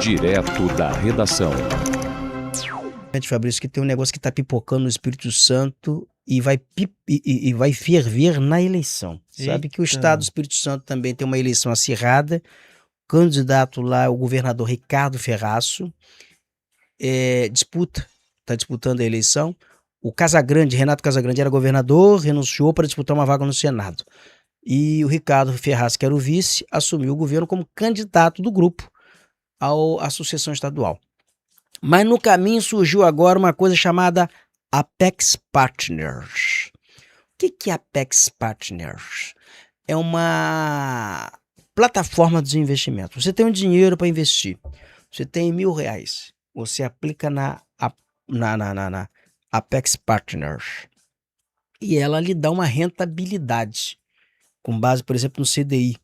Direto da redação. Fabrício, que tem um negócio que está pipocando no Espírito Santo e vai ferver na eleição. Sabe que o estado do Espírito Santo também tem uma eleição acirrada. O candidato lá é o governador Ricardo Ferraço. Está disputando a eleição. O Casagrande, Renato Casagrande, era governador, renunciou para disputar uma vaga no Senado. E o Ricardo Ferraço, que era o vice, assumiu o governo como candidato do grupo à sucessão estadual. Mas no caminho surgiu agora uma coisa chamada Apex Partners. O que é Apex Partners? É uma plataforma de investimento. Você tem um dinheiro para investir. Você tem R$1.000. Você aplica na Apex Partners. E ela lhe dá uma rentabilidade, com base, por exemplo, no CDI.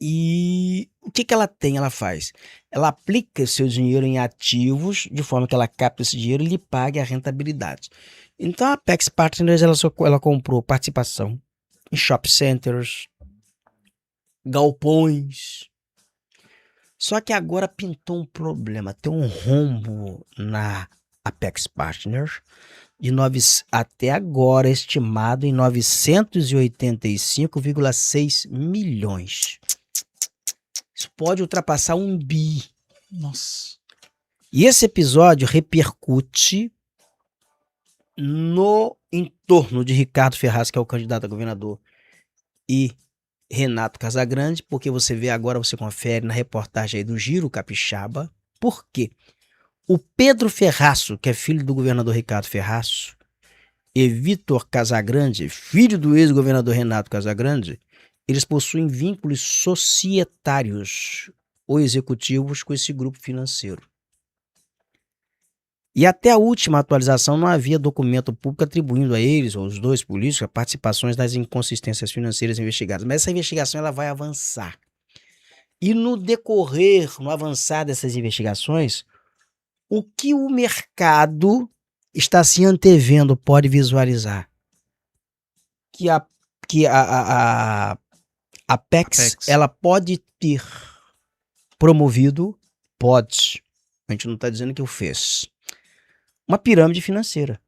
E o que ela tem? Ela faz? Ela aplica seu dinheiro em ativos, de forma que ela capta esse dinheiro e lhe pague a rentabilidade. Então a Apex Partners ela comprou participação em shopping centers, galpões. Só que agora pintou um problema. Tem um rombo na Apex Partners até agora estimado em 985,6 milhões. Isso pode ultrapassar 1 bi. Nossa. E esse episódio repercute no entorno de Ricardo Ferraz, que é o candidato a governador, e Renato Casagrande, porque você vê agora, você confere na reportagem aí do Giro Capixaba. Por quê? O Pedro Ferraço, que é filho do governador Ricardo Ferraço, e Vitor Casagrande, filho do ex-governador Renato Casagrande, eles possuem vínculos societários ou executivos com esse grupo financeiro. E até a última atualização não havia documento público atribuindo a eles, ou os dois políticos, participações das inconsistências financeiras investigadas. Mas essa investigação ela vai avançar. E no decorrer, no avançar dessas investigações, o que o mercado está se antevendo pode visualizar? Que a Apex, ela pode ter promovido, a gente não está dizendo que o fez, uma pirâmide financeira.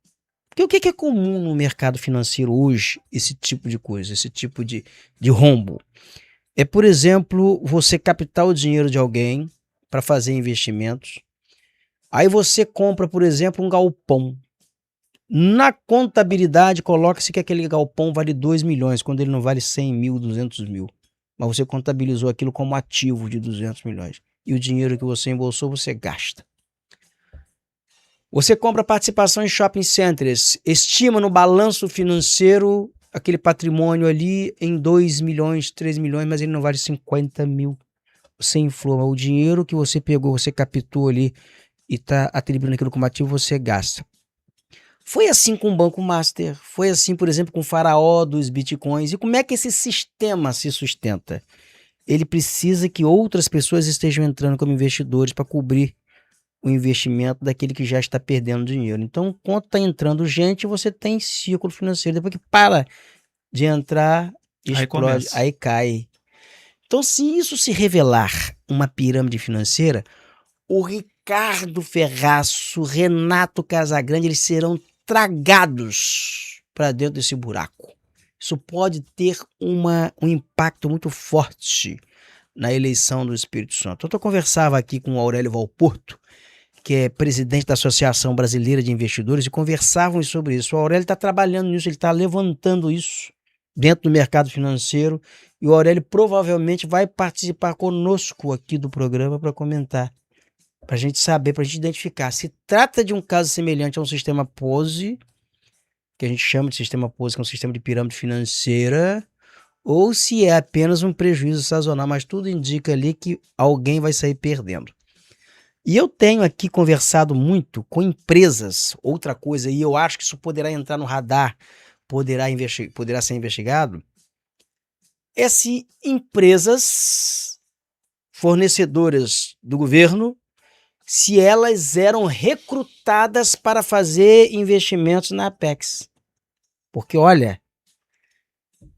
Porque o que é comum no mercado financeiro hoje, esse tipo de coisa, esse tipo de rombo? É, por exemplo, você captar o dinheiro de alguém para fazer investimentos, aí você compra, por exemplo, um galpão. Na contabilidade, coloca-se que aquele galpão vale 2 milhões, quando ele não vale 100 mil, 200 mil. Mas você contabilizou aquilo como ativo de 200 milhões. E o dinheiro que você embolsou, você gasta. Você compra participação em shopping centers, estima no balanço financeiro aquele patrimônio ali em 2 milhões, 3 milhões, mas ele não vale 50 mil. Você inflou o dinheiro que você pegou, você captou ali e está atribuindo aquilo como ativo, você gasta. Foi assim com o Banco Master, foi assim, por exemplo, com o faraó dos bitcoins. E como é que esse sistema se sustenta? Ele precisa que outras pessoas estejam entrando como investidores para cobrir o investimento daquele que já está perdendo dinheiro. Então, quando está entrando gente, você tem ciclo financeiro. Depois que para de entrar, explode, aí cai. Então, se isso se revelar uma pirâmide financeira, o Ricardo Ferraço, Renato Casagrande, eles serão tragados para dentro desse buraco. Isso pode ter um impacto muito forte na eleição do Espírito Santo. Eu conversava aqui com o Aurélio Valporto, que é presidente da Associação Brasileira de Investidores, e conversávamos sobre isso. O Aurélio está trabalhando nisso, ele está levantando isso dentro do mercado financeiro, e o Aurélio provavelmente vai participar conosco aqui do programa para comentar, para a gente saber, para a gente identificar se trata de um caso semelhante a um sistema Ponzi, que a gente chama de sistema Ponzi, que é um sistema de pirâmide financeira, ou se é apenas um prejuízo sazonal, mas tudo indica ali que alguém vai sair perdendo. E eu tenho aqui conversado muito com empresas, outra coisa, e eu acho que isso poderá entrar no radar, poderá ser investigado, é se empresas fornecedoras do governo, se elas eram recrutadas para fazer investimentos na Apex. Porque, olha,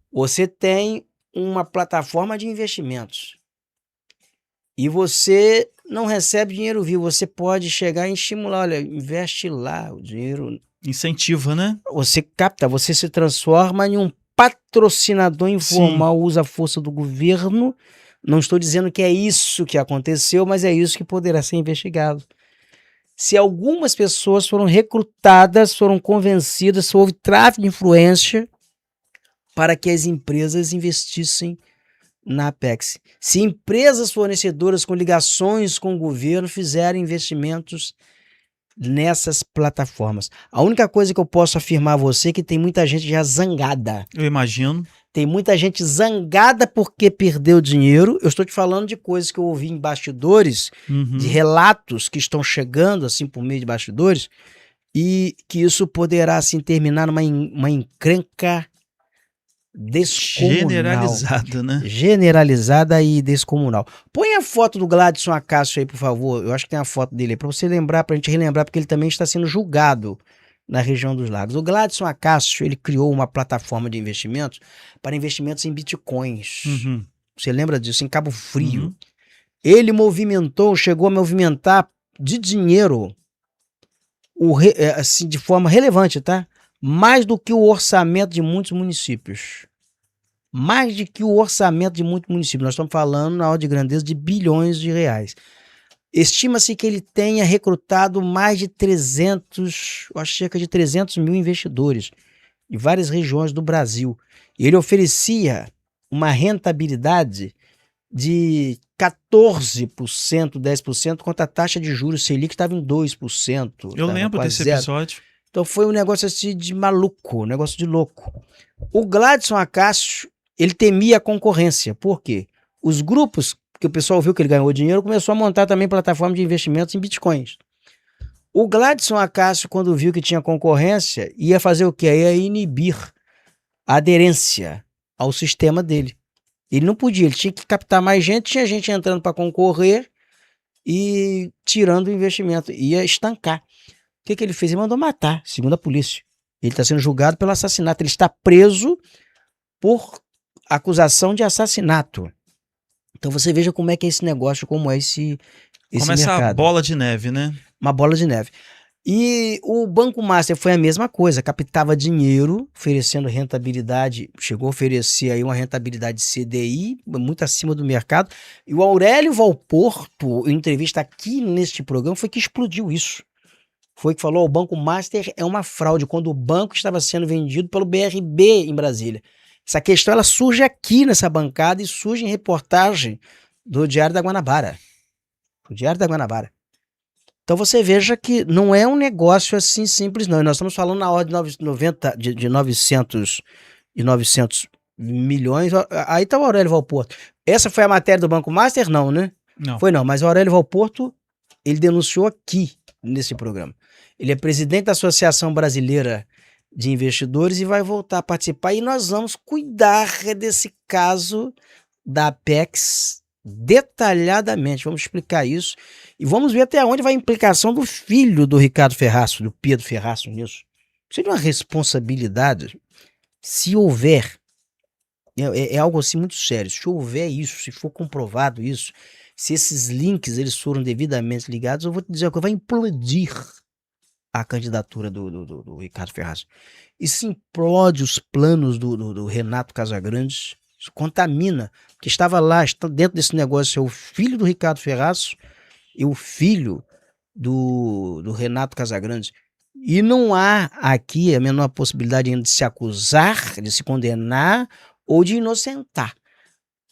você tem uma plataforma de investimentos E você não recebe dinheiro vivo, você pode chegar e estimular, olha, investe lá o dinheiro. Incentiva, né? Você capta, você se transforma em um patrocinador informal, usa a força do governo. Não estou dizendo que é isso que aconteceu, mas é isso que poderá ser investigado. Se algumas pessoas foram recrutadas, foram convencidas, houve tráfico de influência para que as empresas investissem na Apex. Se empresas fornecedoras com ligações com o governo fizerem investimentos nessas plataformas. A única coisa que eu posso afirmar a você é que tem muita gente já zangada. Eu imagino. Tem muita gente zangada porque perdeu dinheiro. Eu estou te falando de coisas que eu ouvi em bastidores, de relatos que estão chegando assim por meio de bastidores, e que isso poderá assim terminar numa uma encrenca descomunal. Generalizada, né? Generalizada e descomunal. Põe a foto do Gladson Acácio aí, por favor. Eu acho que tem a foto dele aí, para você lembrar, para a gente relembrar, porque ele também está sendo julgado na região dos lagos. O Gladson Acácio, ele criou uma plataforma de investimentos para investimentos em bitcoins. Você lembra disso? Em Cabo Frio. Ele chegou a movimentar de dinheiro, assim, de forma relevante, tá? Mais do que o orçamento de muitos municípios. Mais do que o orçamento de muitos municípios. Nós estamos falando na ordem de grandeza de bilhões de reais. Estima-se que ele tenha recrutado mais de 300, acho cerca de 300 mil investidores em várias regiões do Brasil. E ele oferecia uma rentabilidade de 14%, 10%, contra a taxa de juros Selic que estava em 2%. Eu lembro desse episódio. Então foi um negócio assim de maluco, um negócio de louco. O Gladson Acácio, ele temia a concorrência. Por quê? Os grupos, que o pessoal viu que ele ganhou dinheiro, começou a montar também plataforma de investimentos em bitcoins. O Gladson Acácio, quando viu que tinha concorrência, ia fazer o quê? Ia inibir a aderência ao sistema dele. Ele não podia, ele tinha que captar mais gente, tinha gente entrando para concorrer e tirando o investimento, ia estancar. O que ele fez? Ele mandou matar, segundo a polícia. Ele está sendo julgado pelo assassinato, ele está preso por acusação de assassinato. Então você veja como é que é esse negócio, como é esse Começa mercado. A bola de neve, né? Uma bola de neve. E o Banco Master foi a mesma coisa, captava dinheiro, oferecendo rentabilidade, chegou a oferecer aí uma rentabilidade CDI, muito acima do mercado. E o Aurélio Valporto, em entrevista aqui neste programa, foi que explodiu isso. Foi que falou, o Banco Master é uma fraude, quando o banco estava sendo vendido pelo BRB em Brasília. Essa questão ela surge aqui nessa bancada e surge em reportagem do Diário da Guanabara. O Diário da Guanabara. Então você veja que não é um negócio assim simples, não. E nós estamos falando na ordem de 900 milhões. Aí está o Aurélio Valporto. Essa foi a matéria do Banco Master? Não, né? Não. Foi não, mas o Aurélio Valporto, ele denunciou aqui nesse programa. Ele é presidente da Associação Brasileira de Investidores e vai voltar a participar. E nós vamos cuidar desse caso da Apex detalhadamente. Vamos explicar isso e vamos ver até onde vai a implicação do filho do Ricardo Ferraço, do Pedro Ferraço nisso. Seria uma responsabilidade, se houver, é algo assim muito sério, se houver isso, se for comprovado isso, se esses links eles foram devidamente ligados, eu vou te dizer que vai implodir a candidatura do Ricardo Ferraço. Isso implode os planos do Renato Casagrande. Isso contamina, porque estava lá, está dentro desse negócio, é o filho do Ricardo Ferraço e o filho do Renato Casagrande. E não há aqui a menor possibilidade ainda de se acusar, de se condenar ou de inocentar.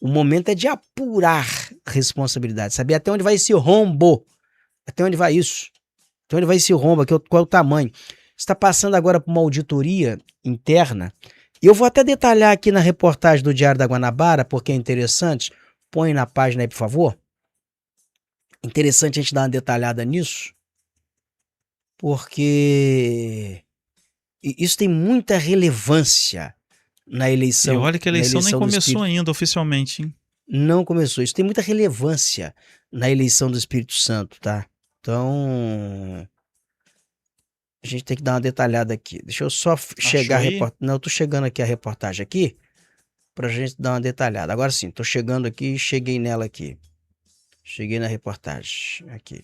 O momento é de apurar responsabilidade, saber até onde vai esse rombo, até onde vai isso, até onde vai esse rombo, qual é o tamanho. Está passando agora por uma auditoria interna. E eu vou até detalhar aqui na reportagem do Diário da Guanabara, porque é interessante. Põe na página aí, por favor. Interessante a gente dar uma detalhada nisso, porque isso tem muita relevância na eleição. E olha que a eleição nem começou ainda oficialmente, hein? Não começou. Isso tem muita relevância na eleição do Espírito Santo, tá? Então, a gente tem que dar uma detalhada aqui. Deixa eu só chegar a reportagem. Não, eu tô chegando aqui a reportagem aqui pra gente dar uma detalhada. Agora sim, tô chegando aqui, cheguei nela aqui. Cheguei na reportagem. Aqui.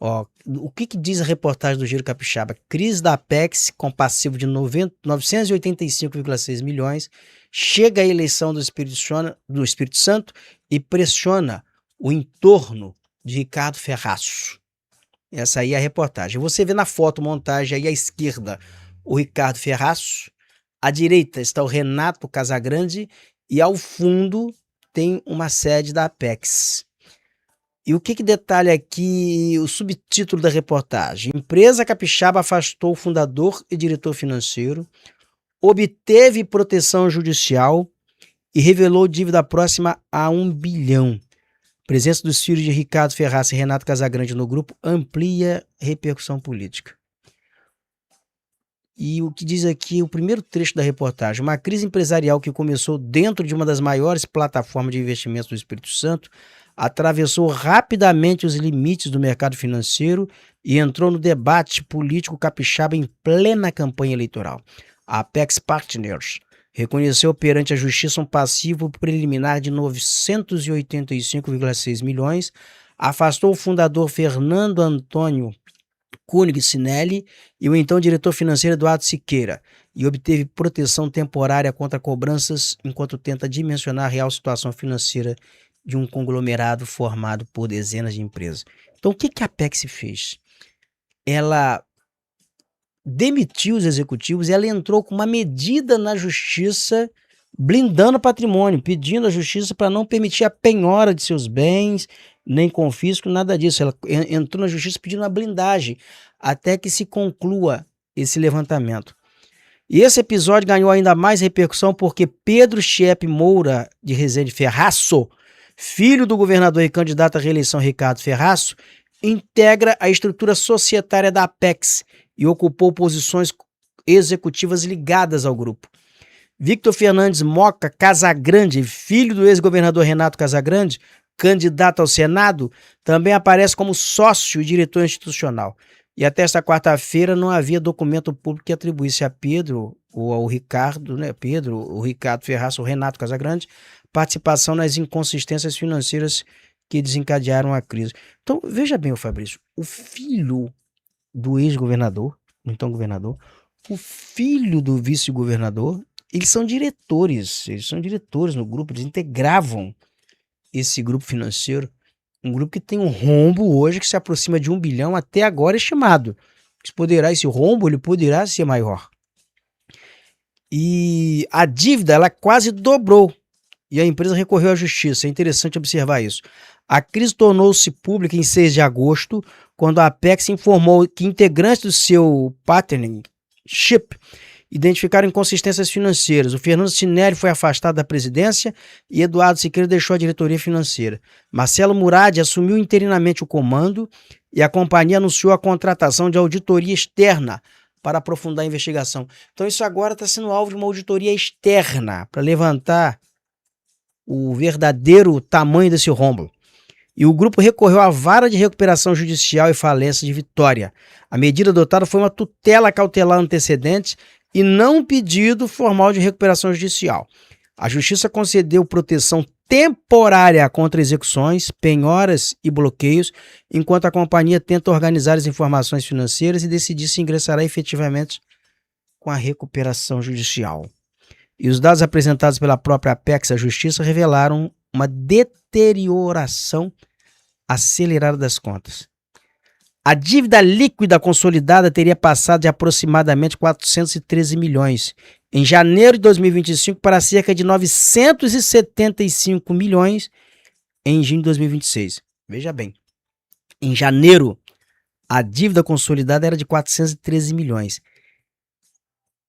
Ó, o que diz a reportagem do Giro Capixaba? Crise da Apex com passivo de 985,6 milhões. Chega a eleição do Espírito Santo e pressiona o entorno de Ricardo Ferraço. Essa aí é a reportagem. Você vê na foto montagem aí à esquerda o Ricardo Ferraço, à direita está o Renato Casagrande e ao fundo tem uma sede da Apex. E o que detalha aqui o subtítulo da reportagem? Empresa capixaba afastou o fundador e diretor financeiro, obteve proteção judicial e revelou dívida próxima a 1 bilhão. Presença dos filhos de Ricardo Ferraz e Renato Casagrande no grupo amplia repercussão política. E o que diz aqui o primeiro trecho da reportagem: uma crise empresarial que começou dentro de uma das maiores plataformas de investimentos do Espírito Santo atravessou rapidamente os limites do mercado financeiro e entrou no debate político capixaba em plena campanha eleitoral. A Apex Partners reconheceu perante a Justiça um passivo preliminar de 985,6 milhões, afastou o fundador Fernando Antônio Koenig Sinelli e o então diretor financeiro Eduardo Siqueira e obteve proteção temporária contra cobranças enquanto tenta dimensionar a real situação financeira de um conglomerado formado por dezenas de empresas. Então, o que a Apex fez? Ela demitiu os executivos e ela entrou com uma medida na justiça blindando o patrimônio, pedindo à justiça para não permitir a penhora de seus bens, nem confisco, nada disso. Ela entrou na justiça pedindo uma blindagem até que se conclua esse levantamento. E esse episódio ganhou ainda mais repercussão porque Pedro Chiep Moura de Rezende Ferraço, filho do governador e candidato à reeleição Ricardo Ferraço, integra a estrutura societária da Apex e ocupou posições executivas ligadas ao grupo. Victor Fernandes Moca Casagrande, filho do ex-governador Renato Casagrande, candidato ao Senado, também aparece como sócio e diretor institucional. E até esta quarta-feira não havia documento público que atribuísse a Pedro ou ao Ricardo, o Ricardo Ferraz, o Renato Casagrande, participação nas inconsistências financeiras que desencadearam a crise. Então, veja bem, Fabrício, o filho do ex-governador, então governador, o filho do vice-governador, eles são diretores no grupo, eles integravam esse grupo financeiro, um grupo que tem um rombo hoje que se aproxima de 1 bilhão até agora estimado. Esse rombo ele poderá ser maior. E a dívida ela quase dobrou e a empresa recorreu à justiça. É interessante observar isso. A crise tornou-se pública em 6 de agosto, quando a Apex informou que integrantes do seu partnership identificaram inconsistências financeiras. O Fernando Sinelli foi afastado da presidência e Eduardo Siqueira deixou a diretoria financeira. Marcelo Murad assumiu interinamente o comando e a companhia anunciou a contratação de auditoria externa para aprofundar a investigação. Então isso agora está sendo alvo de uma auditoria externa para levantar o verdadeiro tamanho desse rombo. E o grupo recorreu à vara de recuperação judicial e falência de Vitória. A medida adotada foi uma tutela cautelar antecedente e não um pedido formal de recuperação judicial. A Justiça concedeu proteção temporária contra execuções, penhoras e bloqueios, enquanto a companhia tenta organizar as informações financeiras e decidir se ingressará efetivamente com a recuperação judicial. E os dados apresentados pela própria Apex à Justiça revelaram uma deterioração acelerada das contas. A dívida líquida consolidada teria passado de aproximadamente 413 milhões em janeiro de 2025 para cerca de 975 milhões em junho de 2026. Veja bem, em janeiro a dívida consolidada era de 413 milhões.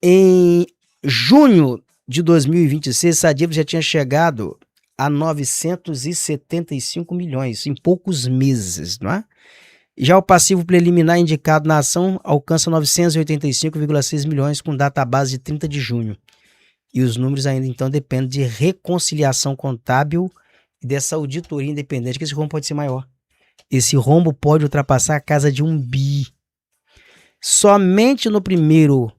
Em junho de 2026 essa dívida já tinha chegado a 975 milhões em poucos meses, não é? Já o passivo preliminar indicado na ação alcança 985,6 milhões com data base de 30 de junho. E os números ainda então dependem de reconciliação contábil e dessa auditoria independente, que esse rombo pode ser maior. Esse rombo pode ultrapassar a casa de 1 bi. Somente no primeiro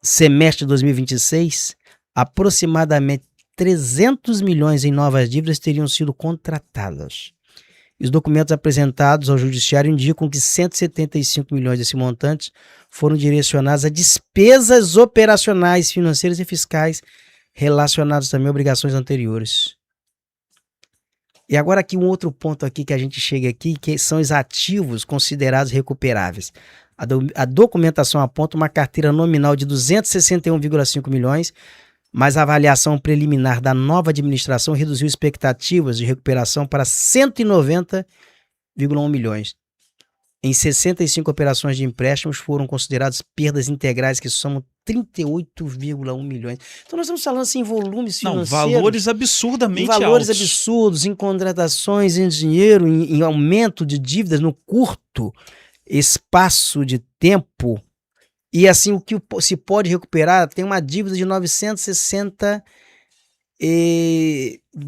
semestre de 2026, aproximadamente 300 milhões em novas dívidas teriam sido contratadas. Os documentos apresentados ao judiciário indicam que 175 milhões desse montante foram direcionados a despesas operacionais, financeiras e fiscais relacionadas também a obrigações anteriores. E agora aqui um outro ponto aqui que a gente chega aqui, que são os ativos considerados recuperáveis. A documentação aponta uma carteira nominal de 261,5 milhões, mas a avaliação preliminar da nova administração reduziu expectativas de recuperação para 190,1 milhões. Em 65 operações de empréstimos foram consideradas perdas integrais que somam 38,1 milhões. Então nós estamos falando assim, em volumes financeiros. Não, valores absurdamente altos. Valores altos. Absurdos, em contratações, em dinheiro, em aumento de dívidas no curto espaço de tempo. E assim, o que se pode recuperar, tem uma dívida de 960,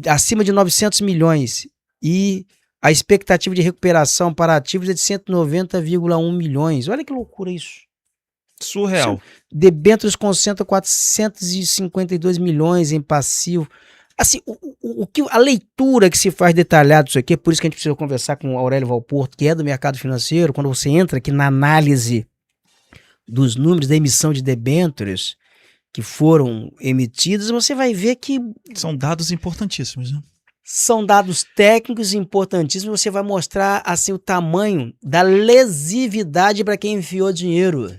acima de 900 milhões. E a expectativa de recuperação para ativos é de 190,1 milhões. Olha que loucura isso. Surreal. Debêntures concentram 452 milhões em passivo. Assim, a leitura que se faz detalhada disso aqui, é por isso que a gente precisa conversar com o Aurélio Valporto, que é do mercado financeiro, quando você entra aqui na análise dos números da emissão de debêntures que foram emitidos, você vai ver que são dados importantíssimos, né? São dados técnicos importantíssimos. Você vai mostrar assim o tamanho da lesividade para quem enfiou dinheiro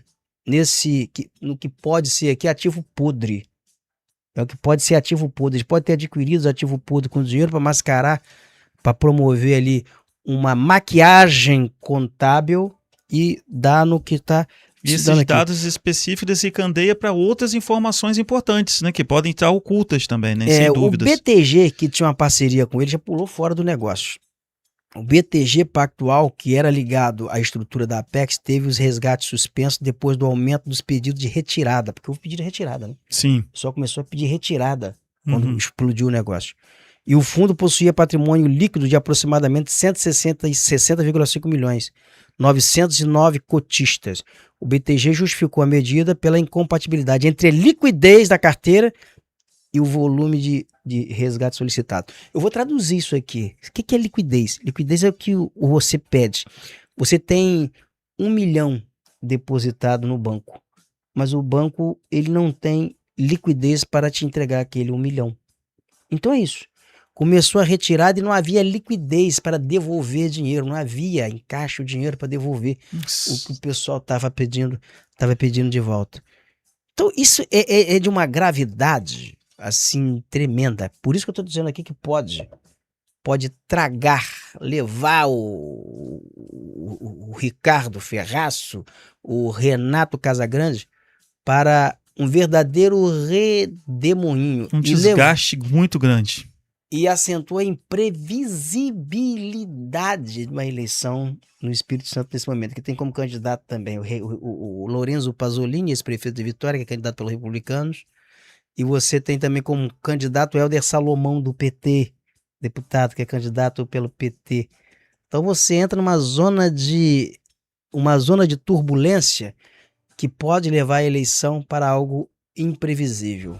no que pode ser aqui ativo podre. É o que pode ser ativo podre. Eles podem ter adquirido ativo podre com dinheiro para mascarar, para promover ali uma maquiagem contábil e dar no que está. E esses dados específicos desse candeia para outras informações importantes, né? Que podem estar ocultas também, né? Sem dúvidas. O BTG, que tinha uma parceria com ele, já pulou fora do negócio. O BTG Pactual, que era ligado à estrutura da Apex, teve os resgates suspensos depois do aumento dos pedidos de retirada. Porque houve pedido de retirada, né? Sim. O pessoal começou a pedir retirada quando explodiu o negócio. E o fundo possuía patrimônio líquido de aproximadamente 160,5 milhões. 909 cotistas. O BTG justificou a medida pela incompatibilidade entre a liquidez da carteira e o volume de resgate solicitado. Eu vou traduzir isso aqui. O que é liquidez? Liquidez é o que você pede. Você tem 1 milhão depositado no banco, mas o banco ele não tem liquidez para te entregar aquele 1 milhão. Então é isso. Começou a retirada e não havia liquidez para devolver dinheiro, não havia encaixe o dinheiro para devolver o que o pessoal estava pedindo de volta. Então isso é de uma gravidade assim tremenda. Por isso que eu estou dizendo aqui que pode tragar, levar o Ricardo Ferraço, o Renato Casagrande para um verdadeiro redemoinho. Um desgaste muito grande. E acentua a imprevisibilidade de uma eleição no Espírito Santo nesse momento, que tem como candidato também o Lorenzo Pasolini, ex-prefeito de Vitória, que é candidato pelos republicanos, e você tem também como candidato o Helder Salomão, do PT, deputado, que é candidato pelo PT. Então você entra numa zona de turbulência que pode levar a eleição para algo imprevisível.